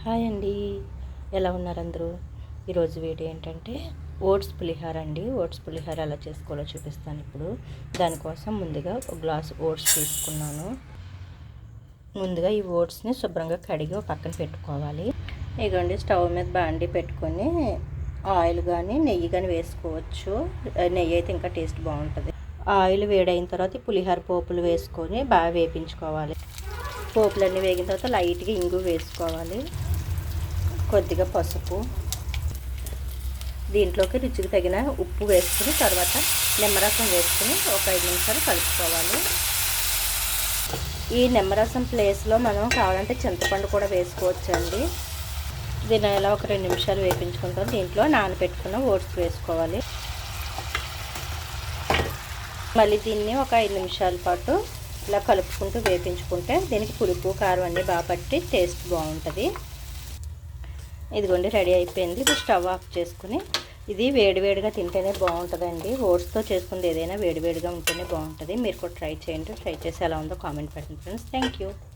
Hi అండి, ఎలా ఉన్నారు అందరూ? ఈరోజు వీడియో ఏంటంటే ఓట్స్ పులిహోర అండి. ఓట్స్ పులిహోర ఎలా చేసుకోవాలో చూపిస్తాను ఇప్పుడు. దానికోసం ముందుగా ఒక గ్లాస్ ఓట్స్ తీసుకున్నాను. ముందుగా ఈ ఓట్స్ని శుభ్రంగా కడిగి ఒక పక్కన పెట్టుకోవాలి. ఇదిగోండి, స్టవ్ మీద బాండి పెట్టుకొని ఆయిల్ కానీ నెయ్యి కానీ వేసుకోవచ్చు. నెయ్యి అయితే ఇంకా టేస్ట్ బాగుంటుంది. ఆయిల్ వేడైన తర్వాత పులిహోర పోపులు వేసుకొని బాగా వేపించుకోవాలి. పోపులన్నీ వేగిన తర్వాత లైట్గా ఇంగు వేసుకోవాలి, కొద్దిగా పసుపు, దీంట్లోకి రుచికి తగిన ఉప్పు వేసుకుని తర్వాత నిమ్మరసం వేసుకుని ఒక 5 నిమిషాలు కలుపుకోవాలి. ఈ నిమ్మరసం ప్లేస్లో మనం కావాలంటే చింతపండు కూడా వేసుకోవచ్చండి. దీన్ని ఇలా ఒక 2 నిమిషాలు వేపించుకుంటాం. దీంట్లో నానబెట్టుకున్న ఓట్స్ వేసుకోవాలి. మళ్ళీ దీన్ని ఒక 5 నిమిషాల పాటు ఇలా కలుపుకుంటూ వేపించుకుంటే దీనికి పులుపు కారం అన్నీ బాగా పట్టి టేస్ట్ బాగుంటుంది. ఇదిగోండి, రెడీ అయిపోయింది. ఇప్పుడు స్టవ్ ఆఫ్ చేసుకుని ఇది వేడివేడిగా తింటేనే బాగుంటుందండి. ఓట్స్తో చేసుకుంది ఏదైనా వేడివేడిగా ఉంటేనే బాగుంటుంది. మీరు కూడా ట్రై చేయండి. ట్రై చేసి ఎలా ఉందో కామెంట్ పెట్టండి ఫ్రెండ్స్. Thank you.